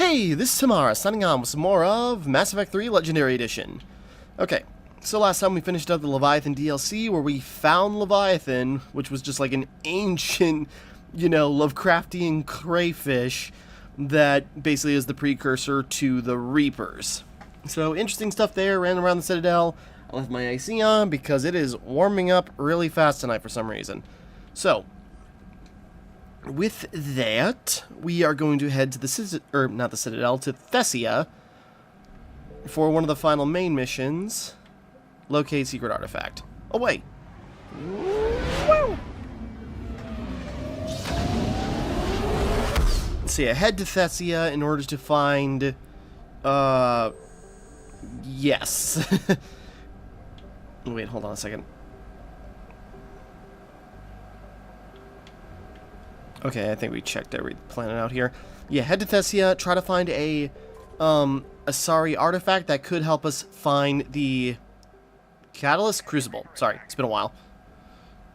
Hey, this is Timmara, signing on with some more of Mass Effect 3 Legendary Edition. Okay, so last time we finished up the Leviathan DLC, where we found Leviathan, which was just like an ancient, Lovecraftian crayfish that basically is the precursor to the Reapers. So, interesting stuff there, ran around the Citadel. I left my AC on because it is warming up really fast tonight for some reason. So, with that, we are going to head to the Citadel, to Thessia for one of the final main missions. Locate secret artifact. Oh, wait. Woo! So yeah, head to Thessia in order to find, yes. Wait, hold on a second. Okay, I think we checked every planet out here. Yeah, head to Thessia, try to find a, Asari artifact that could help us find the Catalyst Crucible. Sorry, it's been a while.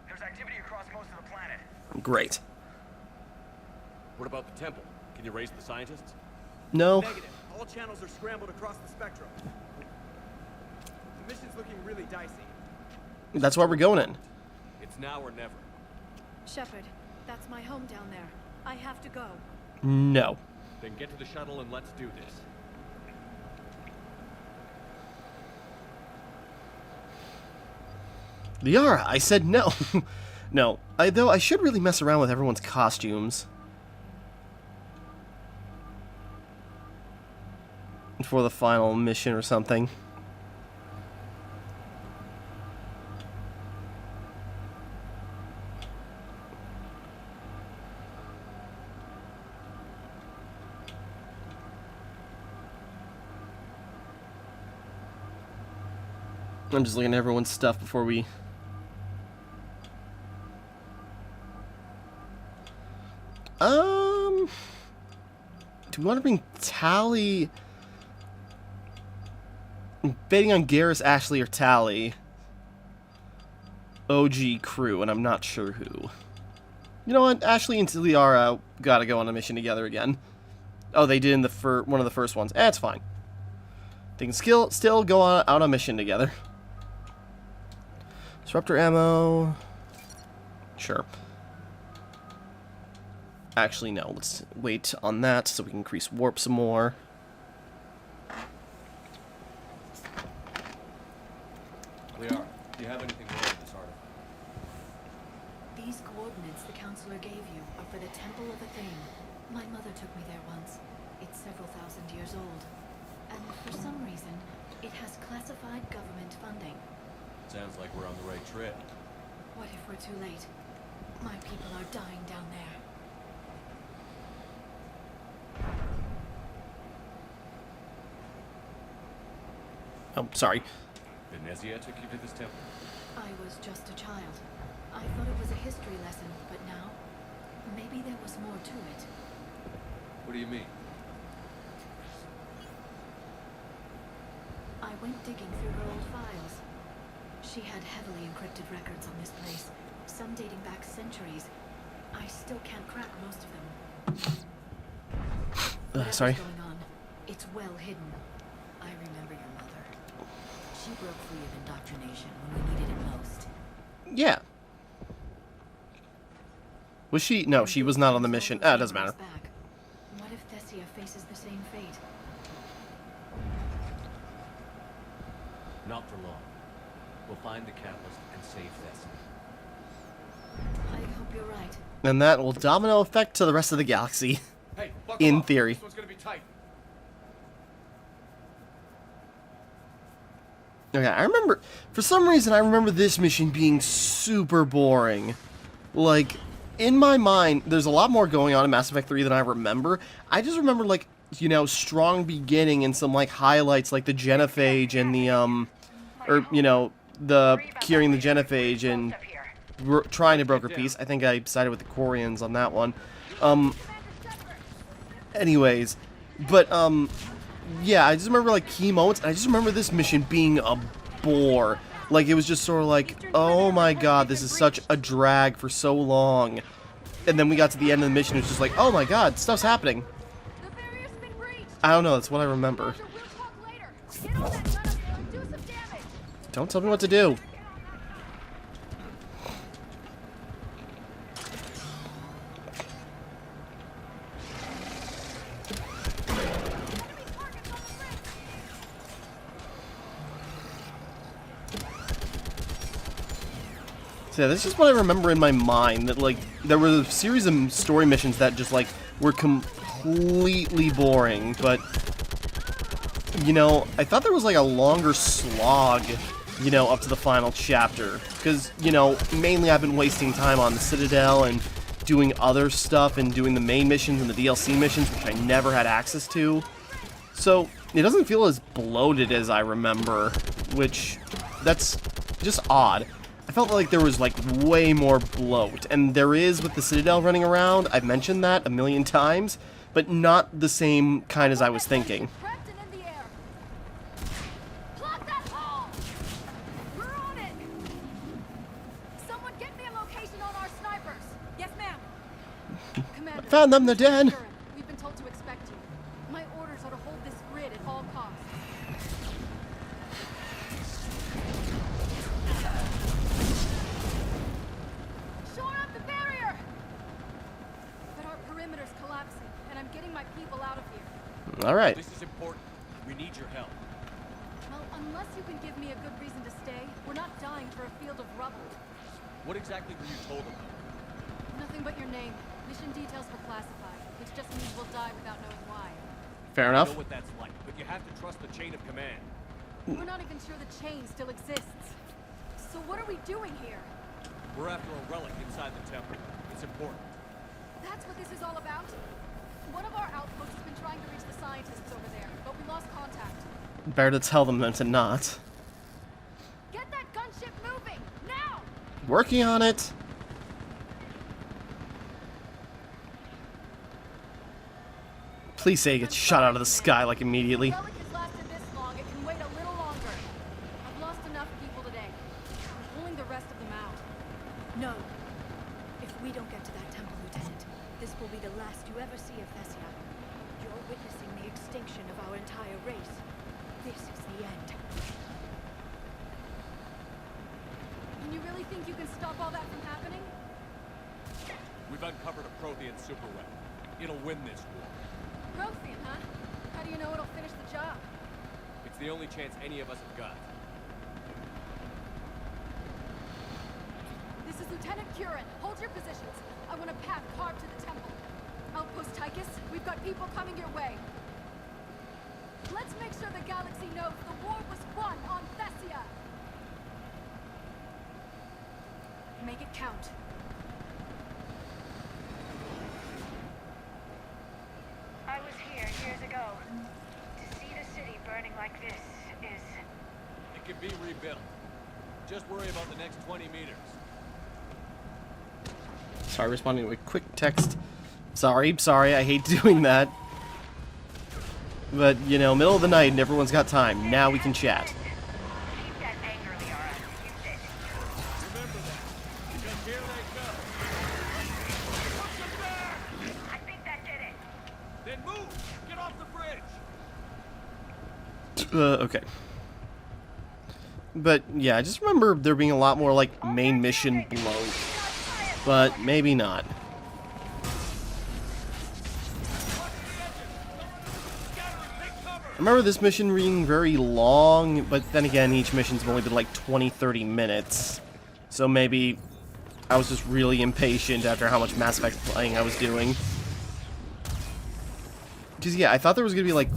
There's activity across most of the planet. Great. What about the temple? Can you raise the scientists? No. Negative. All channels are scrambled across the spectrum. The mission's looking really dicey. That's why we're going in. It's now or never. Shepard, that's my home down there. I have to go. No. Then get to the shuttle and let's do this. Liara, I said no. No. Though I should really mess around with everyone's costumes. For the final mission or something. I'm just looking at everyone's stuff before we... Do we want to bring Tally... I'm betting on Garrus, Ashley, or Tally. OG crew, and I'm not sure who. You know what? Ashley and Liara gotta go on a mission together again. Oh, they did in the one of the first ones. It's fine. They can still go out on a mission together. Disruptor ammo. Sure. Actually, no. Let's wait on that so we can increase warp some more. Liara, do you have anything more with this artifact? These coordinates the counselor gave you are for the Temple of the Thing. My mother took me there once. It's several thousand years old. And for some reason, it has classified government funding. Sounds like we're on the right trail. What if we're too late? My people are dying down there. Oh, sorry. Thessia took you to this temple? I was just a child. I thought it was a history lesson, but now, maybe there was more to it. What do you mean? I went digging through her old files. She had heavily encrypted records on this place, some dating back centuries. I still can't crack most of them. Whatever's Sorry. going on, it's well hidden. I remember your mother. She broke free of indoctrination when we needed it most. Yeah. Was she? No, she was not on the mission. It doesn't matter. Back. What if Thessia faces the same fate? Not for long. We'll find the catalyst and save Thessia. I hope you're right. And that will domino effect to the rest of the galaxy. Hey, buckle In up. theory. This one's gonna be tight. Okay, I remember... For some reason, I remember this mission being super boring. Like, in my mind, there's a lot more going on in Mass Effect 3 than I remember. I just remember, like, strong beginning and some, like, highlights, like the genophage and the, the curing the genophage and trying to broker peace. I think I sided with the Quarians on that one. Anyways, but, yeah, I just remember, like, key moments, and I just remember this mission being a bore. Like, it was just sort of like, oh my god, this is such a drag for so long. And then we got to the end of the mission, it was just like, oh my god, stuff's happening. The barrier's been breached. I don't know, that's what I remember. Roger, we'll talk later. Get on that gun up there and do some damage. Don't tell me what to do. So yeah, this is what I remember in my mind, that like there were a series of story missions that just like were completely boring, but you know, I thought there was like a longer slog, you know, up to the final chapter, because you know, mainly I've been wasting time on the Citadel and doing other stuff and doing the main missions and the DLC missions, which I never had access to. So it doesn't feel as bloated as I remember, which that's just odd. I felt like there was like way more bloat, and there is with the Citadel running around. I've mentioned that a million times, but not the same kind as I was thinking. Prepped and in the air. Plug that hole. We're on it. Someone get me a location on our snipers. Yes, ma'am. Commander, Found them, they're dead. Curran, we've been told to expect you. My orders are to hold this grid at all costs. Shore up the barrier! But our perimeter's collapsing, and I'm getting my people out of here. All right. This is important. We need your help. Well, unless you can give me a good reason to stay, we're not dying for a field of rubble. What exactly were you told about? Nothing but your name. Mission details were classified, which just means we'll die without knowing why. Fair I enough. know what that's like, but you have to trust the chain of command. We're not even sure the chain still exists. So what are we doing here? We're after a relic inside the temple. It's important. That's what this is all about? One of our outposts has been trying to reach the scientists over there, but we lost contact. Better to tell them than to not. Get that gunship moving! Now! Working on it. Please say it gets shot out of the sky like immediately. The relic has lasted this long, it can wait a little longer. I've lost enough people today. I'm pulling the rest of them out. No. If we don't get to that temple, Lieutenant, this will be the last you ever see of Thessia. You're witnessing the extinction of our entire race. This is the end. And you really think you can stop all that from happening? We've uncovered a Prothean superweapon. It'll win this war. Prothean, huh? How do you know it'll finish the job? It's the only chance any of us have got. This is Lieutenant Curran. Hold your positions. I want a path carved to the temple. Outpost Tychus, we've got people coming your way. Let's make sure the galaxy knows the war was won on Thessia. Make it count. I was here years ago. To see the city burning like this is... It can be rebuilt. Just worry about the next 20 meters. Sorry, responding to a quick text. Sorry, I hate doing that. But, you know, middle of the night and everyone's got time. Now we can chat. Keep that anger, Liara. Keep it. Remember that, because here they come. Push them back! I think that did it. Then move! Get off the bridge! Okay. But, yeah, I just remember there being a lot more, like, main mission bloat. But maybe not. I remember this mission being very long, but then again, each mission's only been like 20-30 minutes. So maybe I was just really impatient after how much Mass Effect playing I was doing. Because, yeah, I thought there was going to be, like,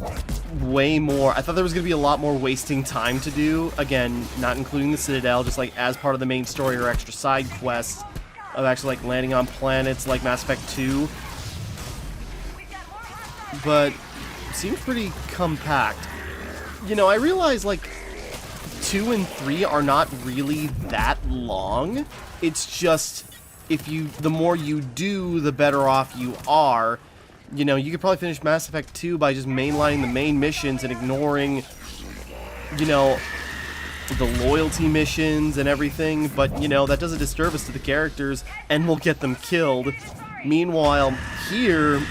way more. I thought there was going to be a lot more wasting time to do. Again, not including the Citadel, just, like, as part of the main story or extra side quests of actually, like, landing on planets like Mass Effect 2. But seems pretty compact. You know, I realize, like, 2 and 3 are not really that long. It's just, the more you do, the better off you are. You know, you could probably finish Mass Effect 2 by just mainlining the main missions and ignoring, you know, the loyalty missions and everything, but, you know, that does a disservice to the characters and will get them killed. Meanwhile, here,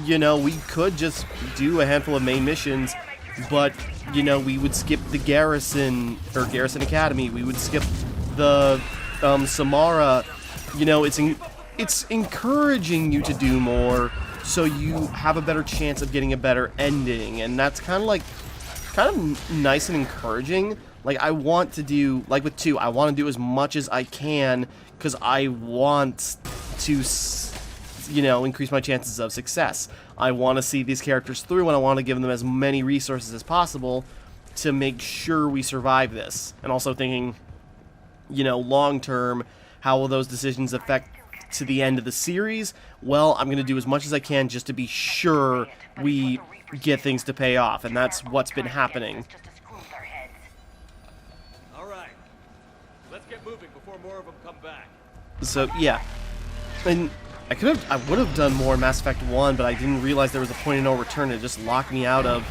you know, we could just do a handful of main missions, but, you know, we would skip the Garrison, or Garrison Academy, we would skip the, Timmara. You know, it's encouraging you to do more, so you have a better chance of getting a better ending, and that's kind of nice and encouraging. Like, I want to do, like with 2, I want to do as much as I can, because I want to, you know, increase my chances of success. I want to see these characters through, and I want to give them as many resources as possible to make sure we survive this. And also thinking, you know, long term, how will those decisions affect to the end of the series? Well, I'm going to do as much as I can just to be sure we get things to pay off, and that's what's been happening. All right. Let's get moving before more of them come back. So, yeah. And I would have done more in Mass Effect 1, but I didn't realize there was a point of no return. It just locked me out of,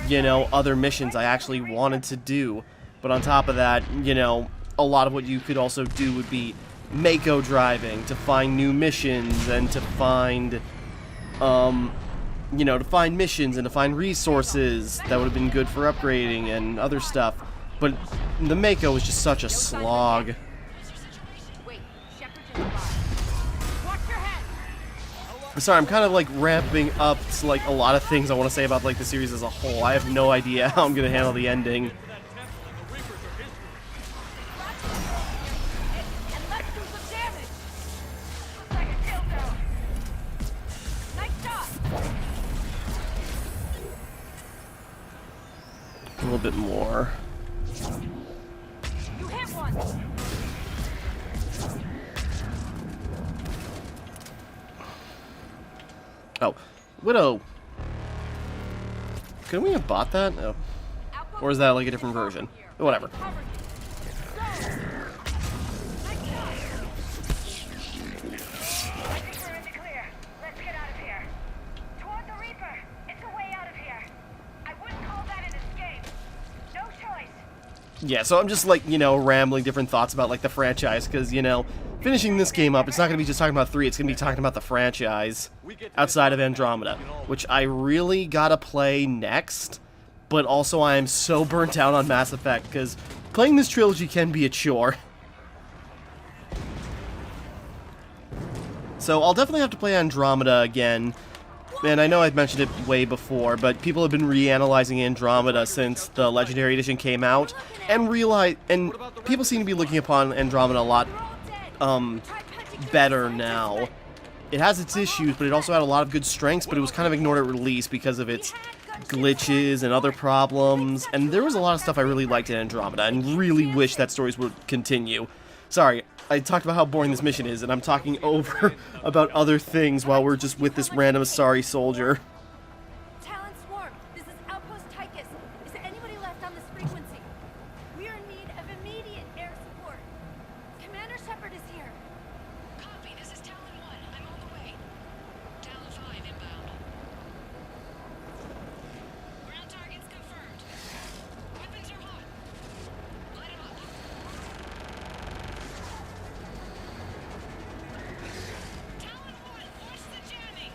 you know, other missions I actually wanted to do. But on top of that, you know, a lot of what you could also do would be Mako driving to find new missions and to find, you know, to find missions and to find resources that would have been good for upgrading and other stuff. But the Mako was just such a slog. Wait, Shepard just watch your head. Sorry, I'm kind of like ramping up to like a lot of things I want to say about like the series as a whole. I have no idea how I'm gonna handle the ending. And let's do some damage. Looks like a kill zone. Nice job. A little bit more. You hit one. Oh, Widow. Could we have bought that? No. Or is that like a different version? Whatever. Cover you. Go. Nice job. I think we're in the clear. Let's get out of here. Toward the Reaper. It's a way out of here. I wouldn't call that an escape. No choice. Yeah, so I'm just like, you know, rambling different thoughts about like the franchise, because, you know, finishing this game up, it's not going to be just talking about 3, it's going to be talking about the franchise outside of Andromeda, which I really gotta play next, but also I am so burnt out on Mass Effect, because playing this trilogy can be a chore. So I'll definitely have to play Andromeda again, and I know I've mentioned it way before, but people have been reanalyzing Andromeda since the Legendary Edition came out, and people seem to be looking upon Andromeda a lot better now. It has its issues, but it also had a lot of good strengths, but it was kind of ignored at release because of its glitches and other problems, and there was a lot of stuff I really liked in Andromeda, and really wish that stories would continue. Sorry, I talked about how boring this mission is, and I'm talking over about other things while we're just with this random Asari soldier. Talon Swarm, this is Outpost Tychus. Is there anybody left on this frequency? We are in need of immediate air support. Commander Shepard is here. Copy, this is Talon 1. I'm on the way. Talon 5 inbound. Ground targets confirmed. Weapons are hot. Light 'em up. Talon 1, watch the jamming.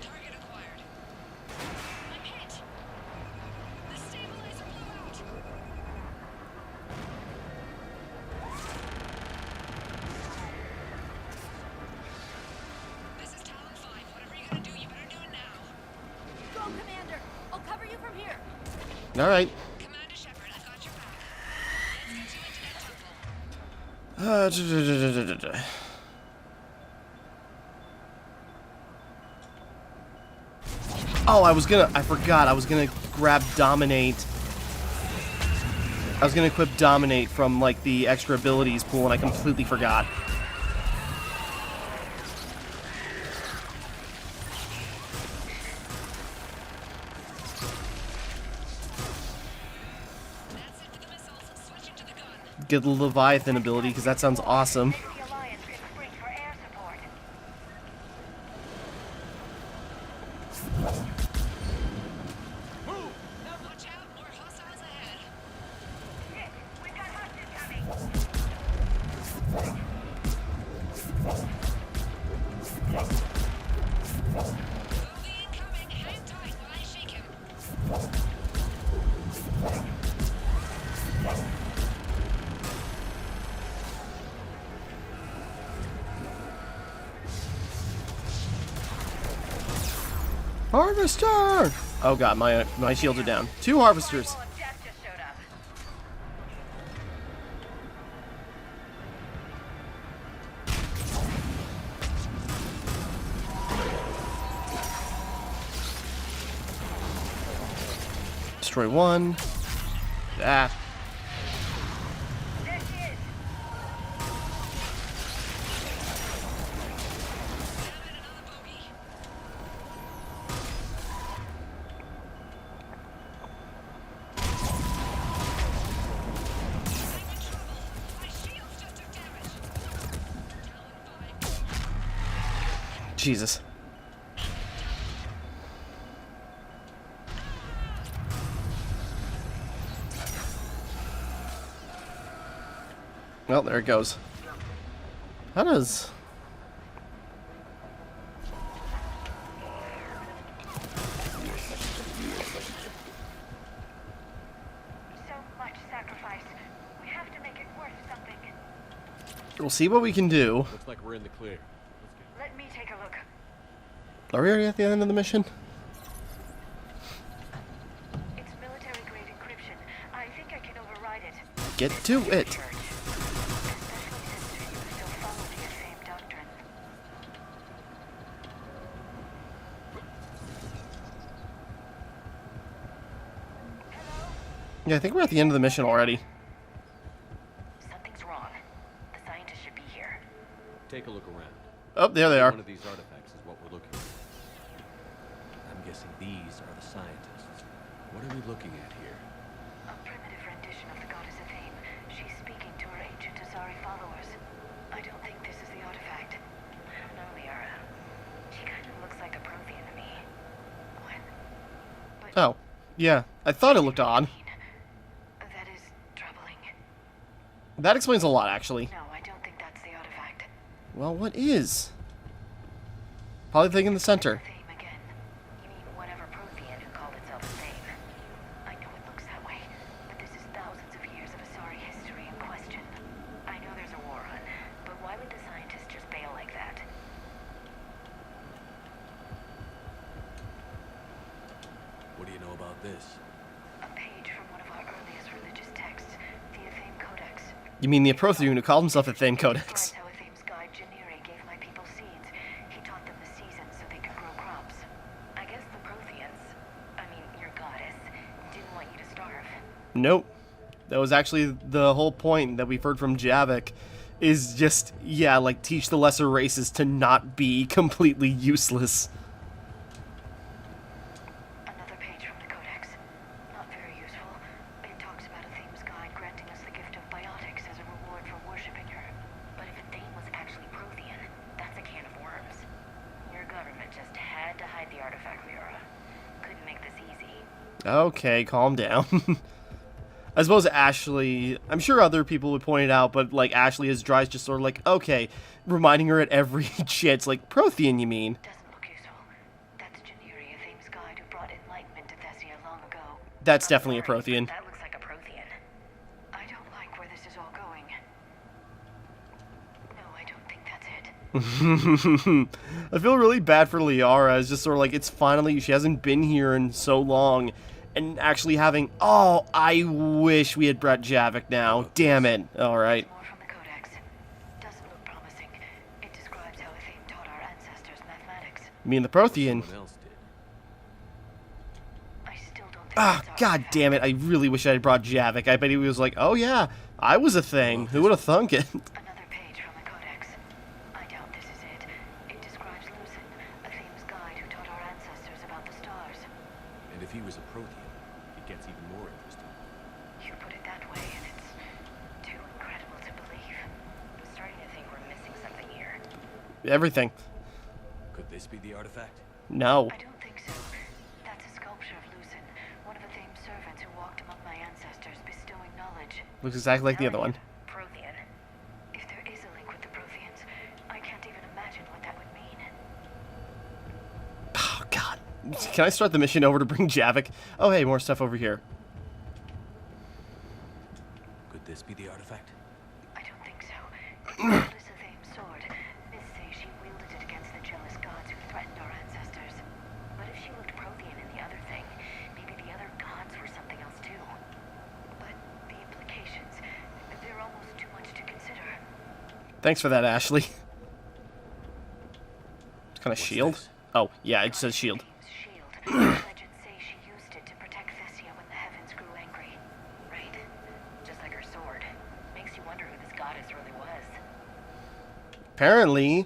Target acquired. I'm hit. The stabilizer blew out. This is Talon 5. Whatever you're gonna do, you better do it now. Go, Commander. I'll cover you from here. Alright. Commander Shepard, I've got your back. Let's get you into that temple. Oh, I forgot, I was gonna grab Dominate. I was gonna equip Dominate from, like, the extra abilities pool, and I completely forgot. That's it for the missiles. Switching to the gun. Get the Leviathan ability, because that sounds awesome. The Alliance could spring for air support. Move! Watch out, more hostiles ahead. Shit, we've got hostages coming. Harvester! Oh god, my shields are down. 2 harvesters. Wall of death just showed up. Destroy 1. Ah. There she is. Jesus. Well, there it goes. How does... So much sacrifice. We have to make it worth something. We'll see what we can do. Looks like we're in the clear. Let's Let me take a look. Are we already at the end of the mission? It's military-grade encryption. I think I can override it. Get to it. Church. Especially since you still follow the same doctrine. Yeah, I think we're at the end of the mission already. Something's wrong. The scientists should be here. take a look around. Oh, there they are. One of these artifacts is what we're looking for. I'm guessing these are the scientists. What are we looking at here? A primitive rendition of the goddess Athene. She's speaking to her ancient Asari followers. I don't think this is the artifact. I don't know, Liara. She kind of looks like a Prothean to me. When? But Oh, yeah. I thought it looked odd. that is troubling. That explains a lot, actually. No, I don't think that's the artifact. Well, what is? Probably the thing in the center. Athene again. You mean whatever Prothean who called itself Athene. I know it looks that way, but this is thousands of years of Asari history in question. I know there's a war on, but why would the scientists just bail like that? What do you know about this? A page from one of our earliest religious texts, the Athene Codex. You mean the Prothean who called himself a Thane Codex? Describes how Athene's guide Janiri gave my people seeds. He taught them the seasons so they could grow crops. I guess the Protheans, I mean your goddess, didn't want you to starve. Nope. That was actually the whole point that we've heard from Javik, is just, yeah, like, teach the lesser races to not be completely useless. Another page from the Codex. Not very useful. It talks about Athene's guide granting us the gift of biotics as a reward for worshipping her. But if Athene was actually Prothean, that's a can of worms. Your government just had to hide the artifact, Liara. Couldn't make this easy. Okay, calm down. I suppose Ashley, I'm sure other people would point it out, but like Ashley is dry, just sort of like, okay, reminding her at every chance, like, Prothean, you mean? Doesn't look useful. That's Janiri, Athene's guide who brought enlightenment to Thessia long ago. That's I'm definitely a sorry, Prothean. but that looks like a Prothean. I don't like where this is all going. No, I don't think that's it. I feel really bad for Liara. It's just sort of like, it's finally, she hasn't been here in so long, and actually having, oh, I wish we had brought Javik now. Damn it. Alright. More from the Codex. Doesn't look promising. It describes how Athene taught our ancestors mathematics. Me and the Prothean. Someone else did. I still don't think Ah, that's god damn it. I really wish I had brought Javik. I bet he was like, oh yeah, I was a thing. Who would have thunk it? Another page from the Codex. I doubt this is it. It describes Lucen, Athene's guide who taught our ancestors about the stars. And if he was a Prothean, it gets even more interesting. You put it that way, and it's too incredible to believe. I'm starting to think we're missing something here. Everything. Could this be the artifact? No. I don't think so. That's a sculpture of Lucen, one of Athene's servants who walked among my ancestors, bestowing knowledge. Looks exactly like the other one. Prothean. If there is a link with the Protheans, I can't even imagine what that would mean. Oh, God. Can I start the mission over to bring Javik? Oh, hey, more stuff over here. Could this be the artifact? I don't think so. It's Goddess Athene's sword. Myths say she wielded it against the jealous gods who threatened our ancestors. But if she will Thanks for that, Ashley. It's kind of What's shield. this? Oh, yeah, it says shield. Shield. Legends say she used it to protect Thessia when the heavens grew angry. Right? Just like her sword. Makes you wonder who this goddess really was. Apparently,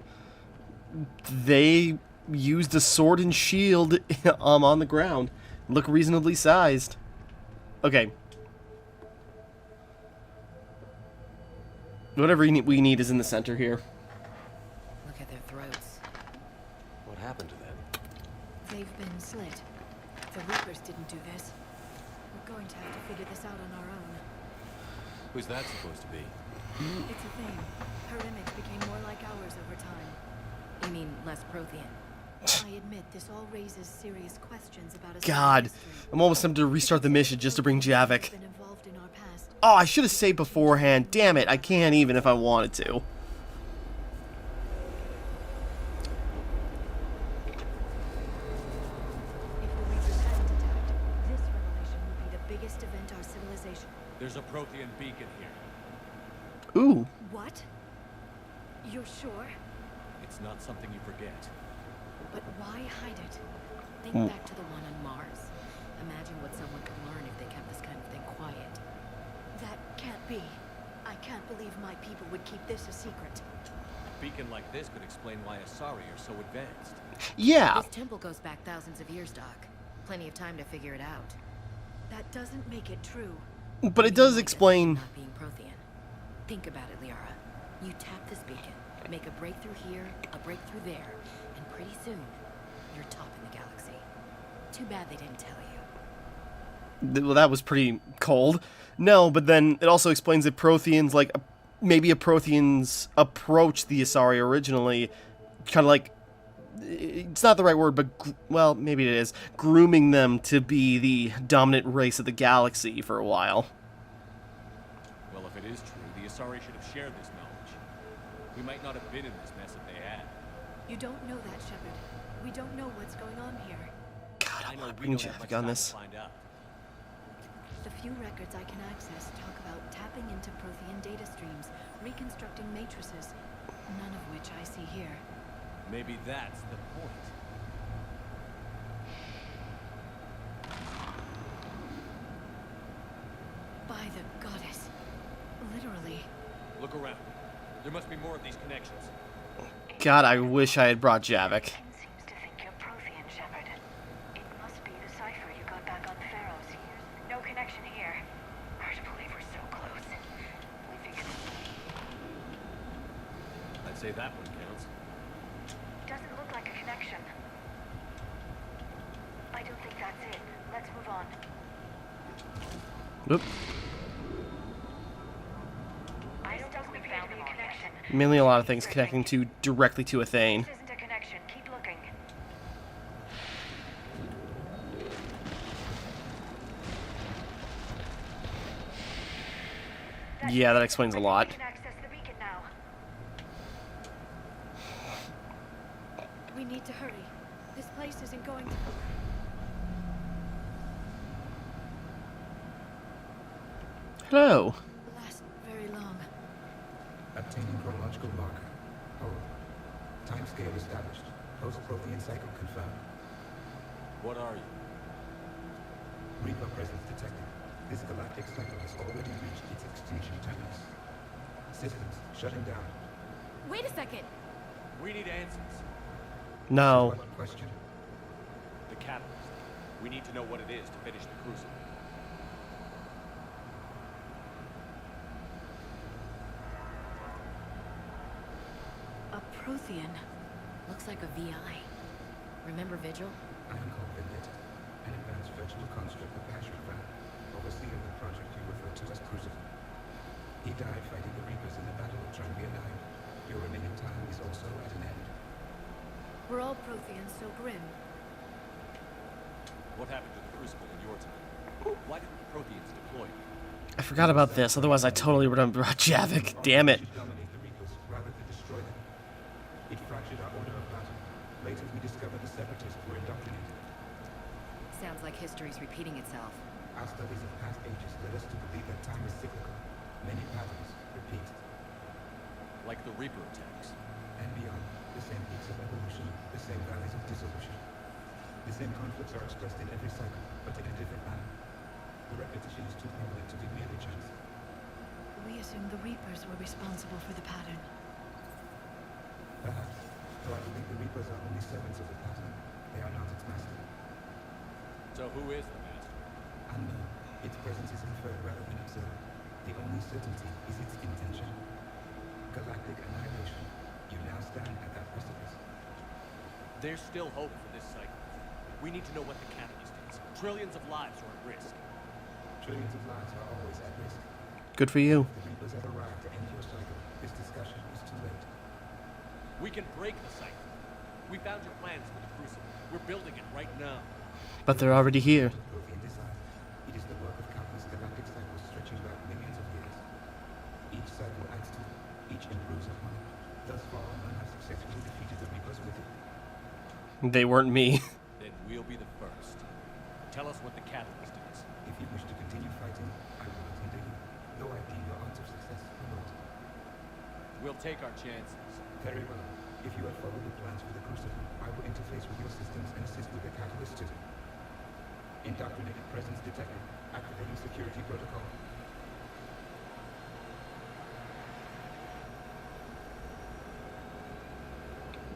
they used a sword and shield on the ground. Look reasonably sized. Okay. Whatever we need is in the center here. Look at their throats. What happened to them? They've been slit. The Reapers didn't do this. We're going to have to figure this out on our own. Who's that supposed to be? It's a thing. Her image became more like ours over time. You mean less Prothean? I admit this all raises serious questions about Asari God, history. I'm almost tempted to restart the mission just to bring Javik. Been involved in our past. Oh, I should have saved beforehand. Damn it, I can't even if I wanted to. If the Reapers hadn't attacked, this revelation would be the biggest event our civilization. There's a Prothean beacon here. Ooh. What? You're sure? It's not something you forget. But why hide it? Think back to the one on Mars. Imagine what someone could learn if they kept this kind of thing quiet. That can't be. I can't believe my people would keep this a secret. A beacon like this could explain why Asari are so advanced. Yeah. This temple goes back thousands of years, Doc. Plenty of time to figure it out. That doesn't make it true. But it does explain. Not being Prothean. Think about it, Liara. You tap this beacon, make a breakthrough here, a breakthrough there, and pretty soon, you're top in the galaxy. Too bad they didn't tell you. Well, that was pretty cold. No, but then it also explains that Protheans, like, maybe a Protheans approached the Asari originally, kind of like, it's not the right word, but, well, maybe it is, grooming them to be the dominant race of the galaxy for a while. Well, if it is true, the Asari should have shared this knowledge. We might not have been in this mess if they had. You don't know that, Shepard. We don't know what's going on here. God, I know want to we bring don't have Javik much on time this. to find out. The few records I can access talk about tapping into Prothean data streams, reconstructing matrices, none of which I see here. Maybe that's the point. By the goddess. Literally. Look around. There must be more of these connections. God, I wish I had brought Javik. Seems to think you're Prothean, Shepard. It must be the cipher you got back on Pharaoh's years. No connection here. Hard to believe we're so close. We figured I'd say that one counts. doesn't look like a connection. I don't think that's it. Let's move on. Oop. I don't think we found a connection. Mainly a lot of things connecting to directly to Athane. This isn't a connection. Keep looking. Yeah, that explains a lot. We can access the beacon now. We need to hurry. This place isn't going to... Hello. last very long. Obtaining chronological marker. Hold. Timescale established. Post-Prothean cycle confirmed. What are you? Reaper presence detected. This galactic cycle has already reached its extinction terminus. Systems shutting down. Wait a second. We need answers. No. What question? The catalyst. We need to know what it is to finish the crucible. A Prothean. Looks like a VI. Remember Vigil? I am called Vendetta, an advanced virtual construct of Asher found, overseer of the project you refer to as Crucible. He died fighting the Reapers in the Battle of Tranvianine. Your remaining time is also at an end. We're all Protheans, so grim. What happened to the crucible in your time? Why didn't the Protheans deploy it? I forgot about this, otherwise I totally would have brought Javik. Damn it. To dominate the Reapers rather than destroy them. It fractured our order of battle. Later we discovered the Separatists were indoctrinated. Sounds like history's repeating itself. Our studies of past ages led us to believe that time is cyclical. Many patterns repeat. like the Reaper attacks. And beyond, the same peaks of evolution, the same valleys of dissolution. The same conflicts are expressed in every cycle, but in a different manner. The repetition is too prevalent to be merely chance. We assumed the Reapers were responsible for the pattern. Perhaps, though I believe the Reapers are only servants of the pattern. They are not its master. So who is the master? Unknown. Its presence is inferred rather than observed. The only certainty is its intention. Galactic annihilation. You now stand at that precipice. There's still hope for this cycle. We need to know what the catalyst is. Trillions of lives are at risk. Trillions of lives are always at risk. Good for you. If the Reapers have arrived to end your cycle, this discussion is too late. We can break the cycle. We found your plans for the Crucible. We're building it right now. But they're already here. Prothean design. It is the work of countless galactic cycles stretching back millions of years. Each cycle adds to it. Each improves upon it. Thus far, none have successfully defeated the Reapers with it. They weren't me. Then we'll be the first. Tell us what the catalyst is. If you wish to continue fighting, I will not hinder you, though I deem your odds of success remote. We'll take our chances. Very well. If you have followed the plans for the Crucible, I will interface with your systems and assist with the catalyst too. Indoctrinated presence detected. Activating security protocol.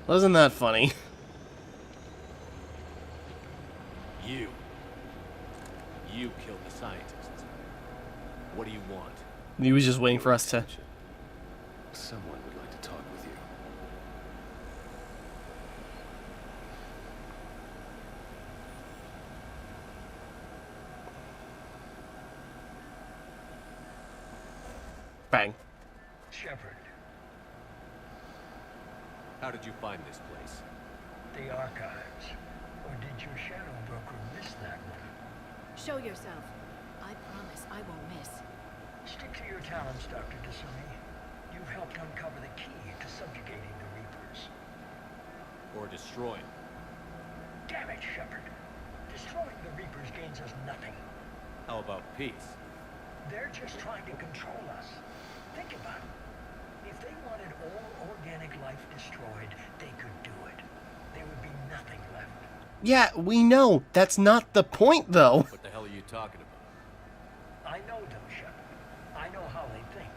Wasn't that funny? You killed the scientists. What do you want? He was just waiting for us to... Someone would like to talk with you. Bang. Shepard, How did you find this place? the archives. Or did your shadow broker miss that one? Show yourself. I promise I won't miss. Stick to your talents, Dr. Asari. You've helped uncover the key to subjugating the Reapers. Or destroying? Damn it, Shepard. Destroying the Reapers gains us nothing. How about peace? They're just trying to control us. Think about it. If they wanted all organic life destroyed, they could do it. There would be nothing left. Yeah, we know. That's not the point, though. What the hell are you talking about? I know them, Shepard. I know how they think.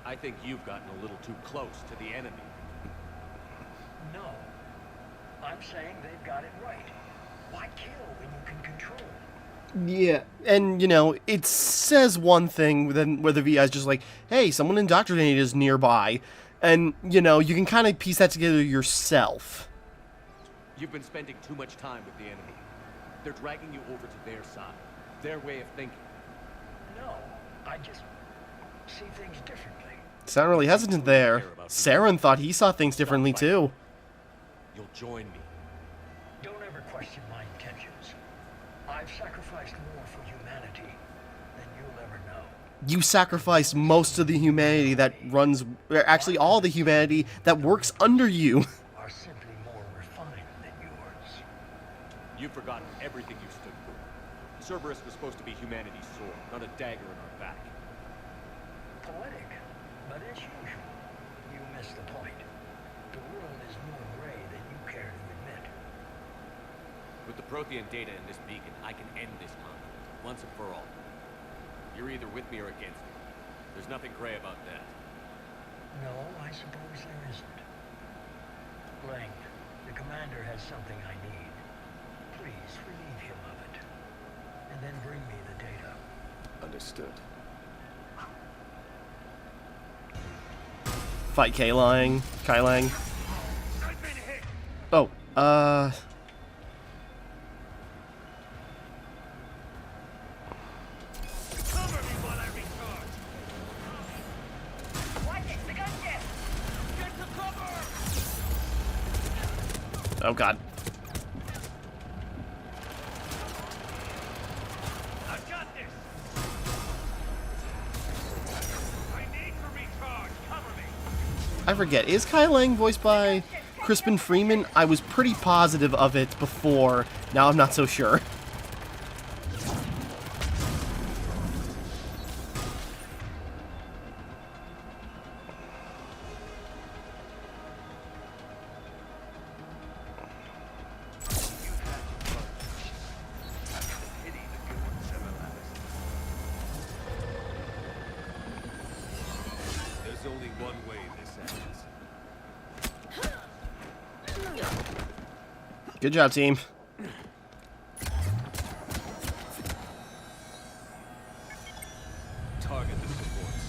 I think you've gotten a little too close to the enemy. No. I'm saying they've got it right. Why kill when you can control? Yeah, and, you know, it says one thing, then where the VI's just like, hey, someone indoctrinated is nearby. And, you know, you can kind of piece that together yourself. You've been spending too much time with the enemy. They're dragging you over to their side. Their way of thinking. No, I just see things differently. Sound really hesitant there. Saren thought he saw things differently, too. You'll join me. Don't ever question my intentions. I've sacrificed more for humanity than you'll ever know. You sacrificed most of the humanity that runs... Actually, all the humanity that works under you. Are simply more refined than yours. You've forgotten everything you stood for. Cerberus was supposed to be humanity's sword, not a dagger in our back. Poetic, but as usual, you missed the point. The world is more gray than you care to admit. With the Prothean data in this beacon, I can end this conflict, once and for all. You're either with me or against me. There's nothing gray about that. No, I suppose there isn't. Lang, the commander has something I need. Please relieve him of it. And then bring me the data. Understood. Fight Kai-Lang. Kai-Lang. Oh, oh god. I've got this. I need to recharge. Cover me. I forget. Is Kai-Lang voiced by Crispin Freeman? I was pretty positive of it before. Now I'm not so sure. Good job, team. Target the supports.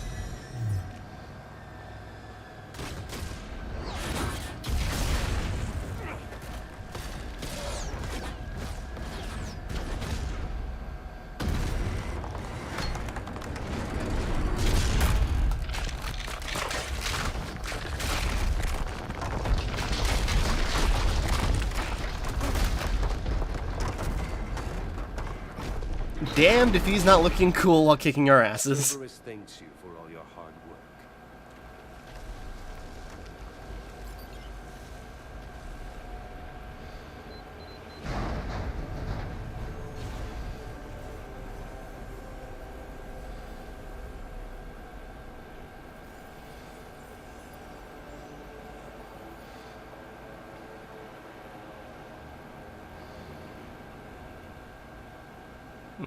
Damned if he's not looking cool while kicking our asses. Cerberus thanks you for all your hard work.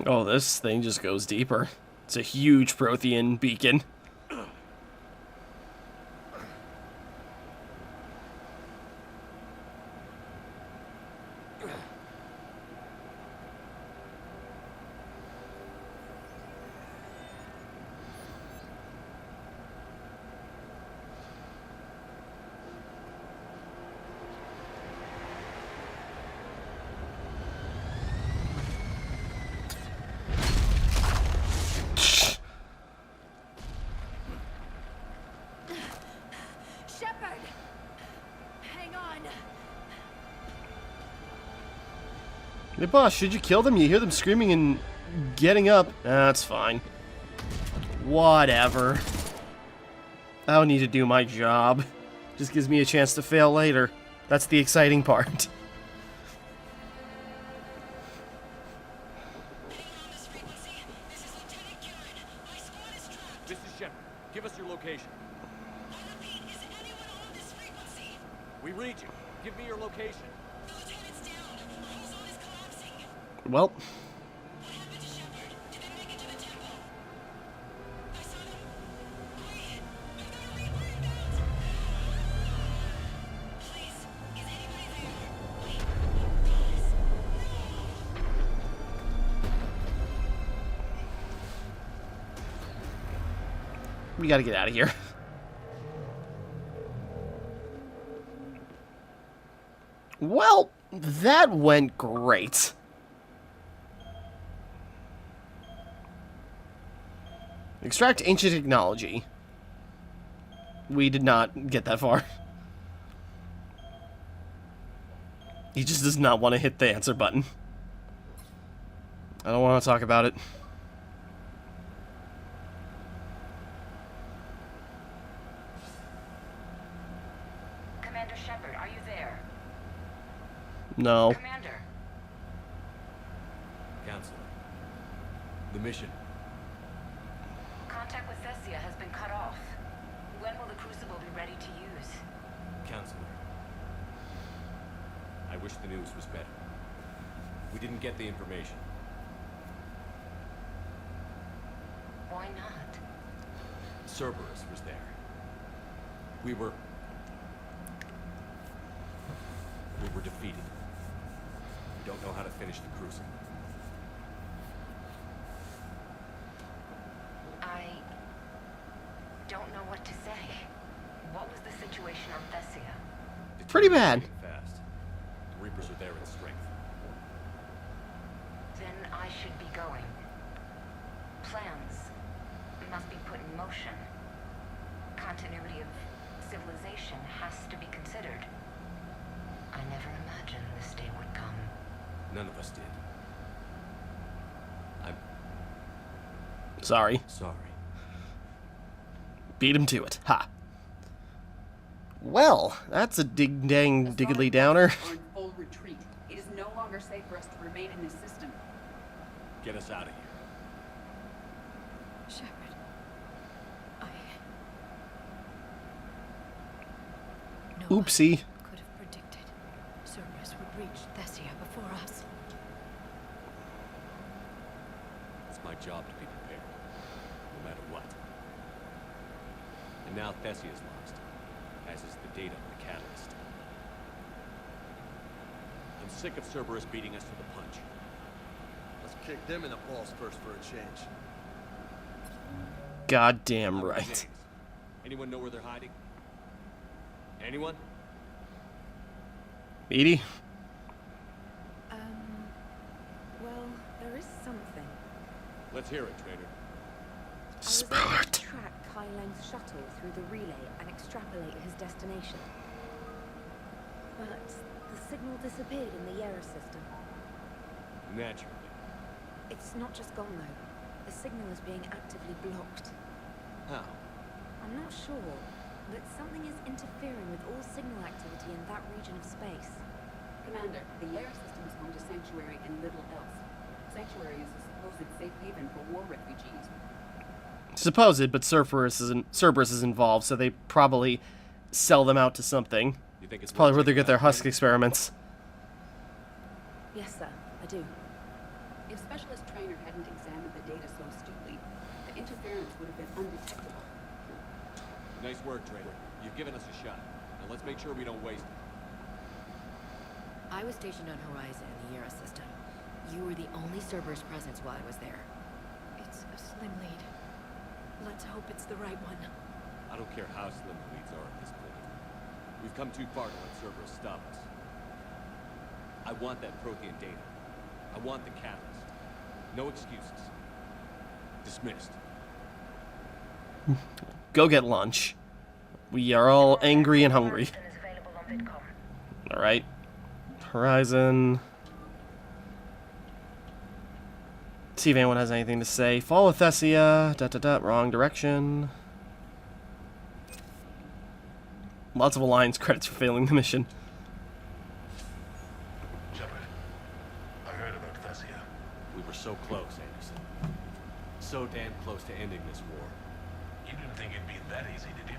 Oh, this thing just goes deeper. It's a huge Prothean beacon. Shepard! Hang on. Hey, boss, should you kill them? You hear them screaming and getting up. That's fine. Whatever. I don't need to do my job. Just gives me a chance to fail later. That's the exciting part. Anyone on this frequency? This is Lieutenant Karen. My squad is trapped. This is Shepard. Give us your location. I repeat, is anyone on this frequency? We read you. Give me your location. The lieutenant's down. Our whole zone is collapsing. Well, What happened to Shepard? Did they make it to the temple? I saw them. Wait, I'm gonna reroute that. Please, is anybody there? Wait, guys, no. we gotta get out of here. Well, that went great. Extract ancient technology. We did not get that far. He just does not want to hit the answer button. I don't want to talk about it. Commander Shepard, are you there? No. Commander, Counselor. The mission. contact with Thessia has been cut off. When will the Crucible be ready to use? Counselor. I wish the news was better. We didn't get the information. Why not? Cerberus was there. We were defeated. We don't know how to finish the Crucible. I don't know what to say. What was the situation on Thessia? Pretty bad. Fast. The Reapers are there in strength. Then I should be going. Plans must be put in motion. Continuity of civilization has to be considered. I never imagined this day would come. None of us did. I'm Sorry. sorry. Beat him to it. Ha. Well, that's a dig-dang diggly downer. Are in full retreat. It is no longer safe for us to remain in this system. Get us out of here. Shepard, no Oopsie. one could have predicted Cerberus would reach Thessia before us. It's my job to be prepared, no matter what. And now Thessia is lost, as is the data on the catalyst. I'm sick of Cerberus beating us to the punch. Let's kick them in the balls first for a change. Goddamn How are the right. Jays? Anyone know where they're hiding? Anyone? Edie? Well, there is something. Let's hear it, Trader. I was Spill able it. to track Kai Lang's shuttle through the relay and extrapolate his destination. But the signal disappeared in the Yera system. Naturally. It's not just gone though. The signal is being actively blocked. How? I'm not sure, but something is interfering with all signal activity in that region of space. Commander, the Yera system is home to Sanctuary and little else. Sanctuary is a supposed safe haven for war refugees. Supposed, but Cerberus is involved, so they probably sell them out to something. You think it's Probably where worth they get checking their out, husk Trader? experiments. Yes, sir, I do. If Specialist Trainer hadn't examined the data so astutely, the interference would have been undetectable. Nice work, Trader. You've given us a shot. Now let's make sure we don't waste it. I was stationed on Horizon in the Yera system. You were the only Cerberus presence while I was there. It's a slim lead. Let's hope it's the right one. I don't care how slim the leads are at this point. We've come too far to let Cerberus stop us. I want that Prothean data. I want the catalyst. No excuses. Dismissed. Go get lunch. We are all angry and hungry. Alright. Horizon. See if anyone has anything to say. Follow Thessia. Wrong direction. Lots of Alliance credits for failing the mission. Shepard, I heard about Thessia. We were so close, Anderson. So damn close to ending this war. You didn't think it'd be that easy, did you?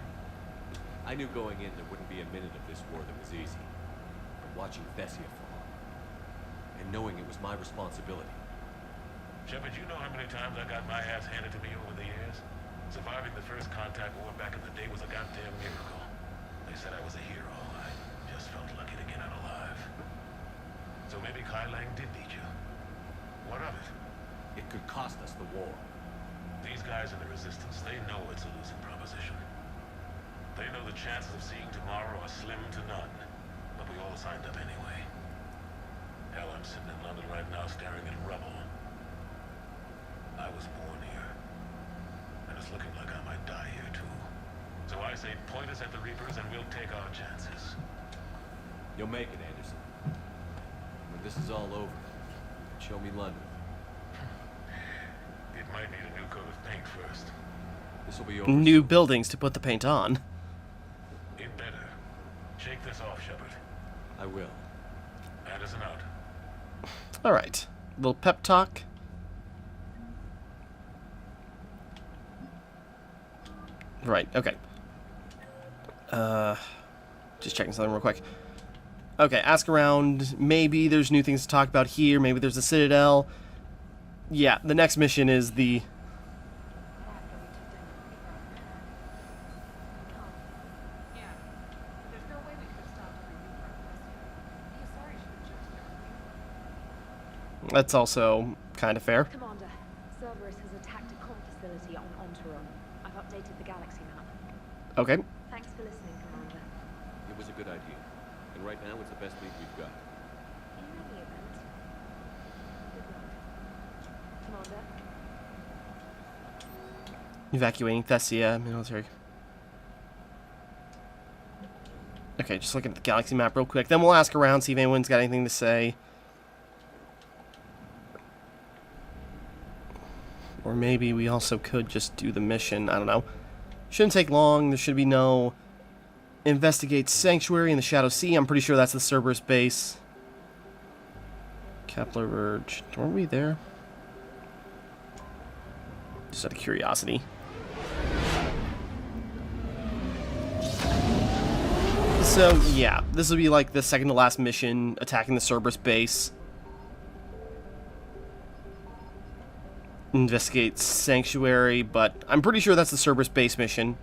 I knew going in there wouldn't be a minute of this war that was easy. But watching Thessia fall, and knowing it was my responsibility. Shepard, you know how many times I got my ass handed to me over the years? Surviving the first contact war back in the day was a goddamn miracle. They said I was a hero. I just felt lucky to get out alive. So maybe Kai Lang did beat you. What of it? It could cost us the war. These guys in the Resistance, they know it's a losing proposition. They know the chances of seeing tomorrow are slim to none. But we all signed up anyway. Hell, I'm sitting in London right now staring at rubble. I was born here. And it's looking like I might die here too. So I say point us at the Reapers and we'll take our chances. You'll make it, Anderson. When this is all over, show me London. It might need a new coat of paint first. This will be over. New buildings to put the paint on. It better. Shake this off, Shepard. I will. Anderson out. Alright. Little pep talk. Right, okay. Just checking something real quick. Okay, ask around. Maybe there's new things to talk about here. Maybe there's a Citadel. Yeah, the next mission is the... Yeah. There's no way we could have stopped her from the Asari should have just been. That's also kind of fair. Commander, Cerberus has attacked a comm facility on Ontaron. I've updated the galaxy map. Okay. Thanks for listening, Commander. It was a good idea. And right now, it's the best lead we've got. In any event, good luck. Commander? Evacuating Thessia, military. Okay, just looking at the galaxy map real quick. Then we'll ask around, see if anyone's got anything to say. Or maybe we also could just do the mission. I don't know. Shouldn't take long. There should be no... Investigate Sanctuary in the Shadow Sea. I'm pretty sure that's the Cerberus base. Kepler Verge. Weren't we there? Just out of curiosity. So, yeah. This will be like the second to last mission, attacking the Cerberus base. Investigate Sanctuary, but I'm pretty sure that's the Cerberus base mission.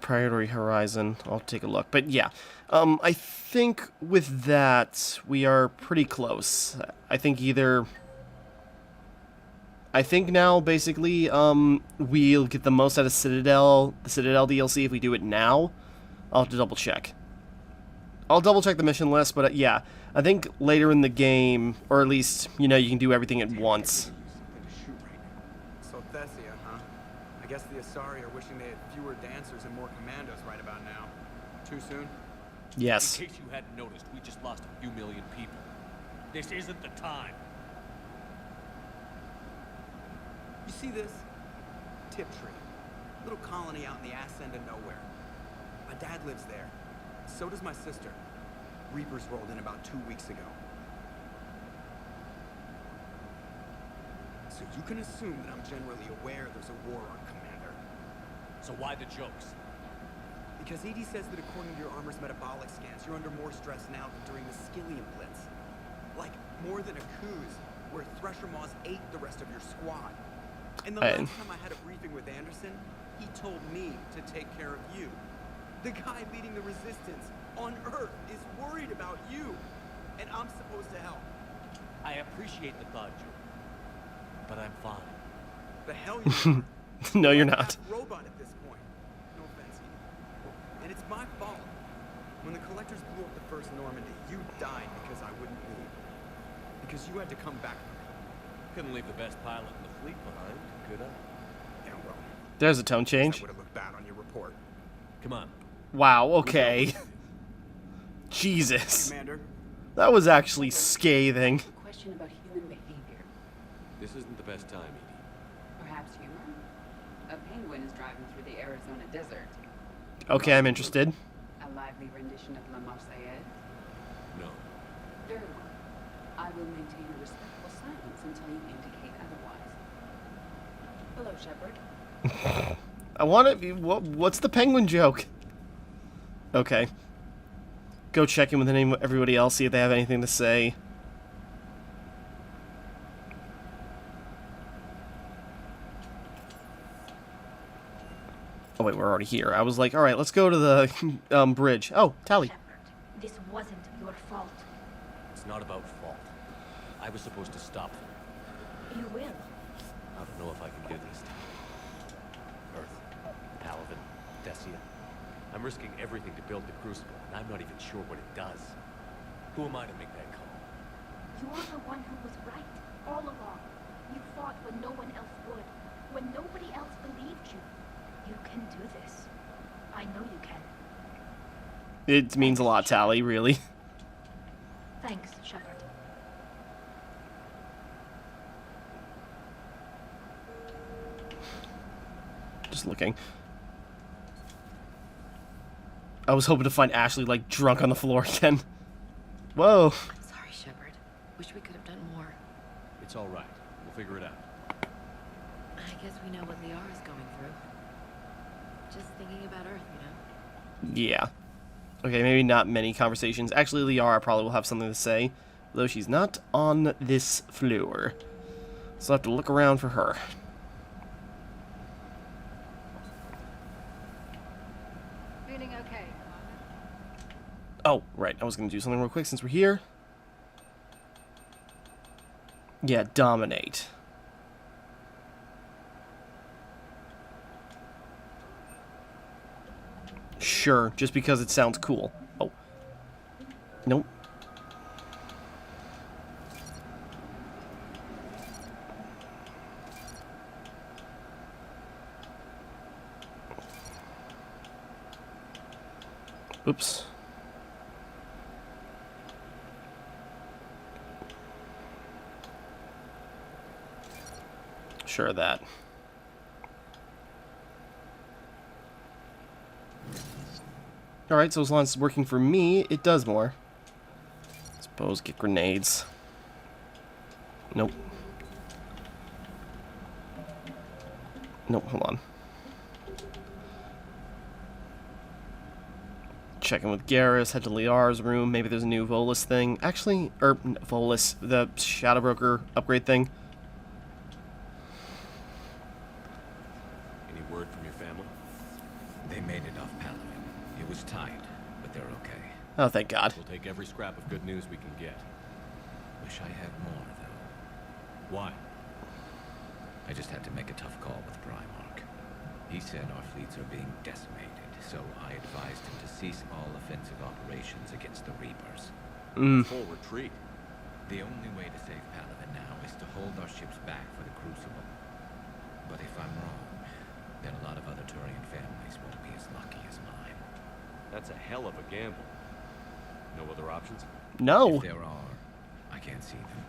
priority horizon. I'll take a look. But yeah, I think with that, we are pretty close. I think now, basically, we'll get the most out of the Citadel DLC if we do it now. I'll have to double check. I'll double check the mission list, but yeah, I think later in the game, or at least, you know, you can do everything at once. So Thessia, huh? I guess the Asari are wishing they had fewer dancers and more commandos right about now. Too soon? Yes. In case you hadn't noticed, we just lost a few million people. This isn't the time. You see this? Tiptree. Little colony out in the ass end of nowhere. My dad lives there. So does my sister. Reapers rolled in about 2 weeks ago. So you can assume that I'm generally aware there's a war on Commander. So why the jokes? Because EDI says that according to your armor's metabolic scans, you're under more stress now than during the Skillian Blitz. Like, more than a Kuz, where Thresher Maws ate the rest of your squad. And the last time I had a briefing with Anderson, he told me to take care of you. The guy leading the resistance on Earth is worried about you, and I'm supposed to help. I appreciate the thought, Joe, but I'm fine. The hell you are. No, you're not. Robot at this point. No offense, Edie. And it's my fault. When the Collectors blew up the first Normandy, you died because I wouldn't leave. Because you had to come back for me. Couldn't leave the best pilot in the fleet behind, could I? Yeah, well. There's a tone change. That would have looked bad on your report. Come on. Wow, okay. Jesus. Commander. That was actually scathing. A question about human behavior. This isn't the best time, Edie. Perhaps humor? A penguin is driving through the Arizona desert. Okay, I'm interested. A lively rendition of La Marseillaise? No. Very well. I will maintain a respectful silence until you indicate otherwise. Hello, Shepard. I want to. What's the penguin joke? Okay. Go check in with everybody else, see if they have anything to say. Oh wait, we're already here. I was like, all right, let's go to the bridge. Oh, Tally. Shepard, this wasn't your fault. It's not about fault. I was supposed to stop them. You will. I don't know if I can do this. Earth, Paladin, Thessia. I'm risking everything to build the Crucible, and I'm not even sure what it does. Who am I to make that call? You are the one who was right all along. You fought when no one else would, when nobody else believed you. You can do this. I know you can. It means a lot, Tally, really. Thanks, Shepard. Just looking. I was hoping to find Ashley, like, drunk on the floor again. Whoa. I'm sorry, Shepard. Wish we could have done more. It's all right. We'll figure it out. I guess we know what Liara's going through. Just thinking about Earth, you know? Yeah. Okay, maybe not many conversations. Actually, Liara probably will have something to say, though she's not on this floor. So I'll have to look around for her. Feeling okay, Oh, right. I was going to do something real quick since we're here. Yeah, dominate. Sure, just because it sounds cool. Oh. Nope. Oops. Sure of that. Alright, so as long as it's working for me, it does more. Suppose get grenades. Nope. Nope, hold on. Check in with Garrus, head to Liara's room. Maybe there's a new Volus thing. Actually, Volus, the Shadow Broker upgrade thing. Any word from your family? They made it off Just tight, but they're okay. Oh, thank God. We'll take every scrap of good news we can get. Wish I had more, though. Why? I just had to make a tough call with Primarch. He said our fleets are being decimated, so I advised him to cease all offensive operations against the Reapers. Full retreat. The only way to save Paladin now is to hold our ships back for the Crucible. But if I'm wrong, then a lot of other Turian families won't be as lucky as mine. That's a hell of a gamble. No other options? No. If there are, I can't see them.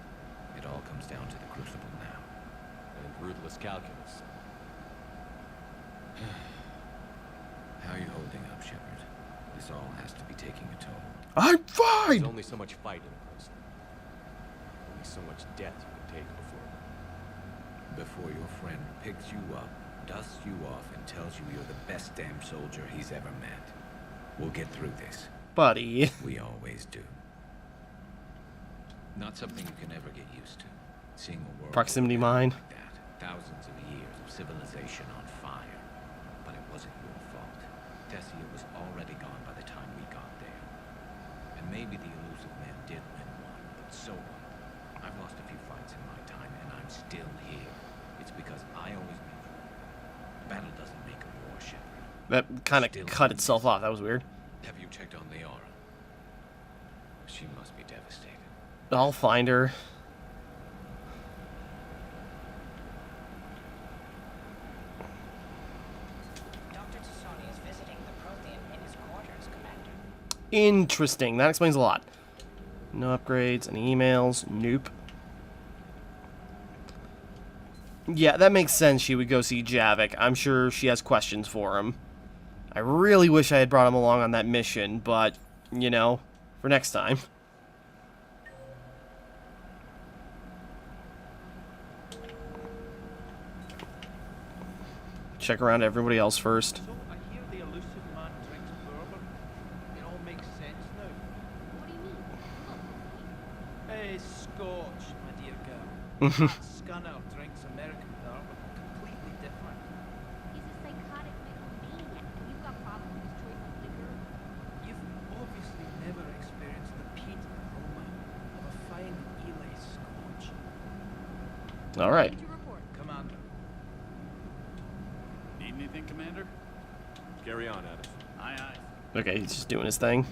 It all comes down to the Crucible now. And ruthless calculus. How are you holding up, Shepard? This all has to be taking a toll. I'm fine! There's only so much fight in a prison. Only so much death you can take Before your friend picks you up, dusts you off, and tells you you're the best damn soldier he's ever met. We'll get through this. Buddy. We always do. Not something you can ever get used to. Seeing a world Proximity mine. like that. Thousands of years of civilization on fire. But it wasn't your fault. Thessia was already gone by the time we got there. And maybe the elusive man did win one, but so what? I've lost a few fights in my time, and I'm still here. It's because I always make sure. Battle doesn't make a war, Shepard. That kind of cut itself off. That was weird. Have you checked on Liara? She must be devastated. I'll find her. Dr. Tassoni is visiting the Prothean in his quarters, Commander. Interesting. That explains a lot. No upgrades. Any emails? Nope. Yeah, that makes sense. She would go see Javik. I'm sure she has questions for him. I really wish I had brought him along on that mission, but, you know, for next time. Check around everybody else first. So, I hear the elusive man drinks bourbon. It all makes sense now. What do you mean? Scotch, my dear girl. That Scunner drinks American bourbon. Completely different. He's a psychotic megalomaniac. You've got problems with his choice of liquor. You've obviously never experienced the peat aroma of a fine Ely Scotch. All right. Need to report. Commander. Need anything, Commander? Carry on, Adams. Aye, aye. Okay, he's just doing his thing.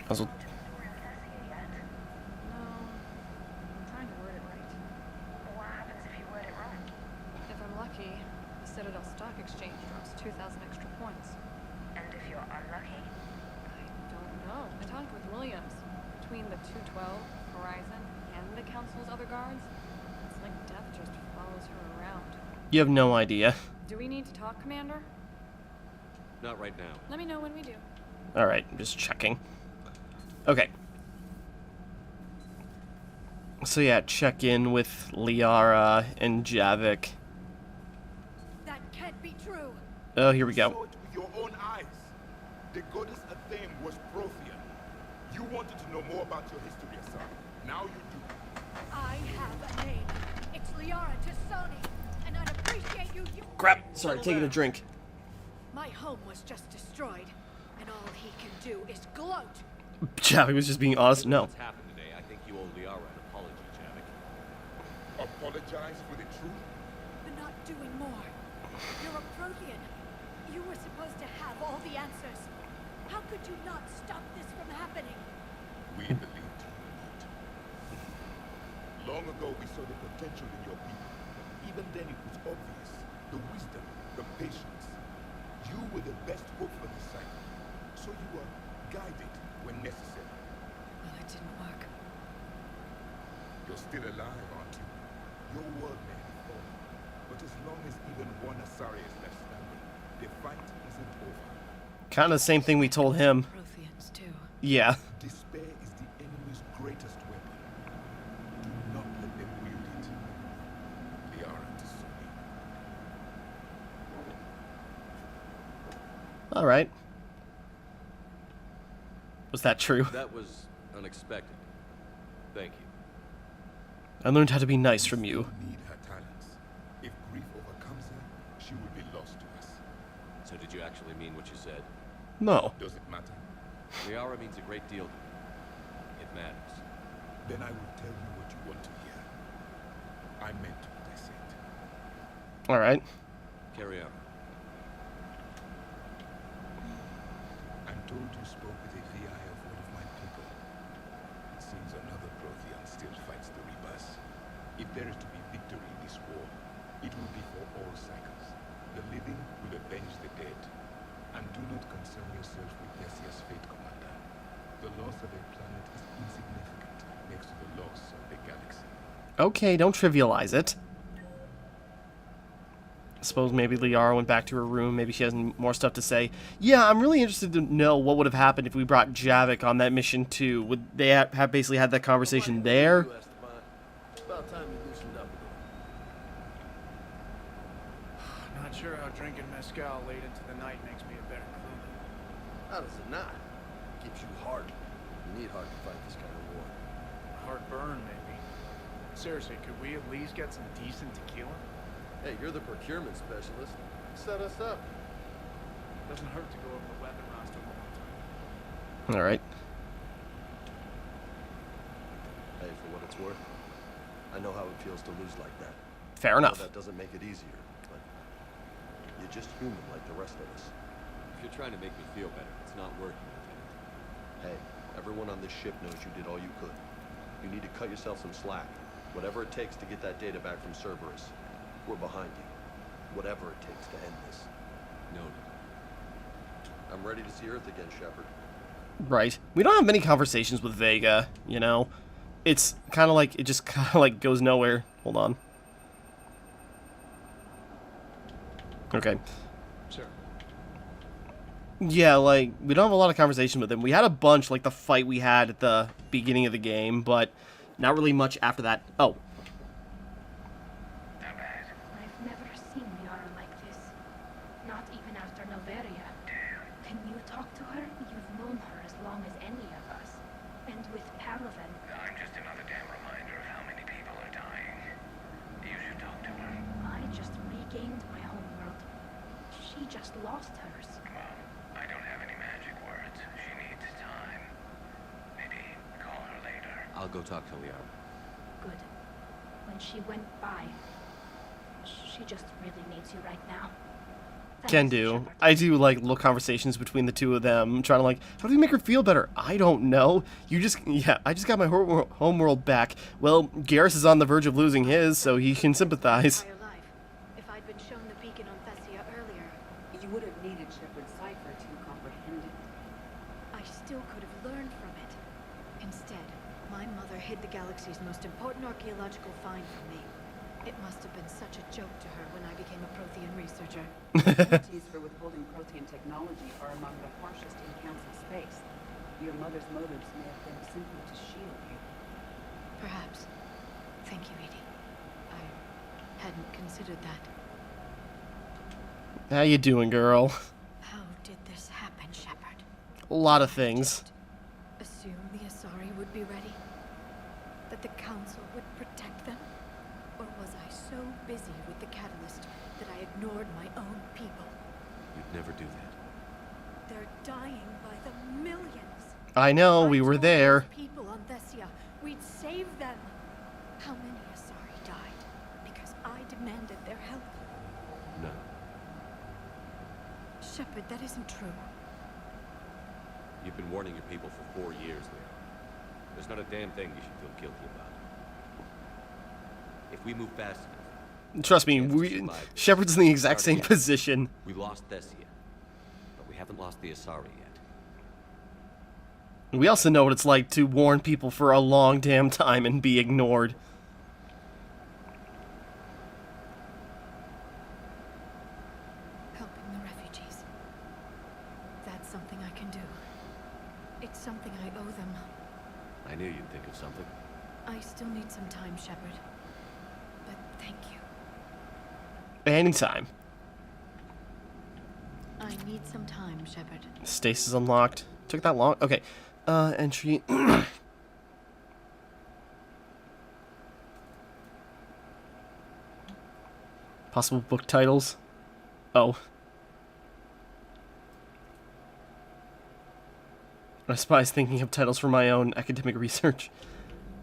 Also, No. I'm trying to word it right. What happens if you word it wrong? If I'm lucky, the Citadel Stock Exchange drops 2,000 extra points. And if you're unlucky? I don't know. I talked with Williams. Between the 212, Horizon, and the Council's other guards, it's like death just follows her around. you have no idea. Do we need to talk, Commander? Not right now. Let me know when we do. All right, I'm just checking. Okay. So yeah, check in with Liara and Javik. That can't be true. Oh, here we You saw go. it with your own eyes. The goddess Athene was Prothean. You wanted to know more about your history, Asari. Now you do. I have a name. It's Liara Tassoni, and I'd appreciate you. Crap. Sorry, taking a drink. My home was just destroyed, and all he can do is gloat. Javik was just being honest. No. What's happened today? I think you owe Liara an apology, Javik. Apologize for the truth? For not doing more. You're a Prothean. You were supposed to have all the answers. How could you not stop this from happening? We believed you were not. Long ago, we saw the potential in your people. Even then, it was obvious. The wisdom, the patience. You were the best hope for the site. So you were guided when necessary. Well, it didn't work. You're still alive, aren't you? Your world may have fallen. But as long as even one Asari is left standing, the fight isn't over. Kind of the same thing we told him. Protheans, too. Yeah. Despair is the enemy's greatest weapon. Do not let them wield it. Liara Tassoni. All right. Was that true? That was unexpected. Thank you. I learned how to be nice from you. Need her talents. If grief overcomes her, So did you actually mean what you said? No. Does it matter? Liara means a great deal to me. It matters. Then I will tell you what you want to hear. I meant what I said. All right. Carry on. I'm told you spoke with a VI of one of my people. It seems another Prothean still fights the Reapers. If there is to be victory in this war, it will be for all cycles. The living will avenge the dead. And do not concern yourself with Thessia's fate, Commander. The loss of a planet is insignificant next to the loss of the galaxy. Okay, don't trivialize it. Suppose maybe Liara went back to her room. Maybe she has more stuff to say. Yeah, I'm really interested to know what would have happened if we brought Javik on that mission too. Would they have basically had that conversation there? About time you loosened up a Not sure how drinking mezcal late into the night makes me a better crewman. little. How does it not? Keeps you hard. You need hard to fight this kind of war. Heartburn, maybe. Seriously, could we at least get some decent tequila? Hey, you're the procurement specialist. Set us up. Doesn't hurt to go over the weapon roster one more time. All right. Hey, for what it's worth, I know how it feels to lose like that. Fair enough. That doesn't make it easier, but you're just human like the rest of us. If you're trying to make me feel better, it's not working, Lieutenant. Hey, everyone on this ship knows you did all you could. You need to cut yourself some slack. Whatever it takes to get that data back from Cerberus. We're behind you. Whatever it takes to end this. Noted. I'm ready to see Earth again, Shepard. Right. We don't have many conversations with Vega, you know. It's kind of like, it just kind of like goes nowhere. Hold on. Okay. Sure. Yeah, like, we don't have a lot of conversation with him. We had a bunch, like the fight we had at the beginning of the game, but not really much after that. Oh. I've never seen Liara like this. Not even after Noveria. Can you talk to her? You've known her as long as any of us. And with Paravan. I'm just another damn reminder of how many people are dying. You should talk to her. I just regained my homeworld. She just lost hers. Well, I don't have any magic words. She needs time. Maybe call her later. I'll go talk to Liara. Good. When she went by, she just really needs you right now. Can do. I do like little conversations between the two of them, trying to like, how do we make her feel better? I don't know. You just, yeah, I just got my homeworld back. Well, Garrus is on the verge of losing his, so he can sympathize. If I'd been shown the beacon on Thessia earlier, You would have needed Shepard's cipher to comprehend it. I still could have learned from it. Instead, my mother hid the galaxy's most important archaeological find from me. It must have been such a joke to her when I became a Prothean researcher. Penalties for withholding Protean technology are among the harshest in Council space. Your mother's motives may have been simply to shield you. Perhaps. Thank you, Edie. I hadn't considered that. How you doing, girl? How did this happen, Shepard? A lot of things. Assume the Asari would be ready? That the Council would protect them? Or was I so busy with the Catalyst that I ignored my own people? You'd never do that. They're dying by the millions. I know, we were there. People on Thessia, we'd save them. How many Asari died because I demanded their help? None. Shepard, that isn't true. You've been warning your people for 4 years, Leo. There's not a damn thing you should feel guilty about. If we move fast enough... Trust me, Shepard's in the exact same position. We lost Thessia, but we haven't lost the Asari yet. We also know what it's like to warn people for a long damn time and be ignored. Helping the refugees. That's something I can do. It's something I owe them. I knew you'd think of something. I still need some time, Shepard. But thank you. Anytime. I need some time, Shepard. Stasis unlocked. Took that long? Okay. Entry. Possible book titles. Oh. I despise thinking of titles for my own academic research.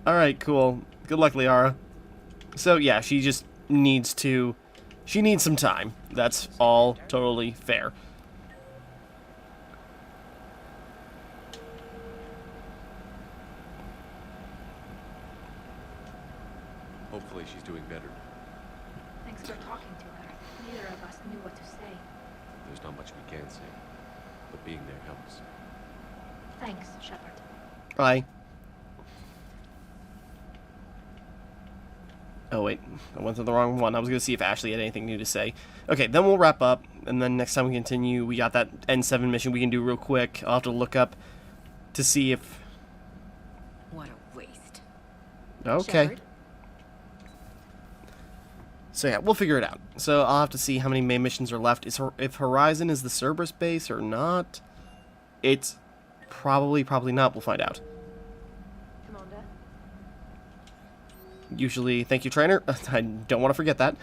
Alright, cool. Good luck, Liara. So, yeah, she just needs to... She needs some time. That's all totally fair. Hopefully she's doing better. Thanks for talking to her. Neither of us knew what to say. There's not much we can say, but being there helps. Thanks, Shepard. Bye. Oh, wait. I went to the wrong one. I was going to see if Ashley had anything new to say. Okay, then we'll wrap up, and then next time we continue, we got that N7 mission we can do real quick. I'll have to look up to see if... What a waste. Okay. Shepard? So yeah, we'll figure it out. So I'll have to see how many main missions are left. If Horizon is the Cerberus base or not. It's probably not. We'll find out. Commander? Usually, thank you, trainer. I don't want to forget that.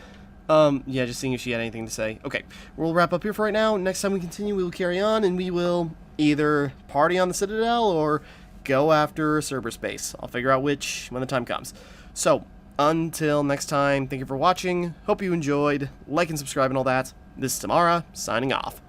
Yeah, just seeing if she had anything to say. Okay, we'll wrap up here for right now. Next time we continue, we will carry on, and we will either party on the Citadel or go after Cerberus base. I'll figure out which when the time comes. So, until next time, thank you for watching. Hope you enjoyed. Like and subscribe and all that. This is Timmara, signing off.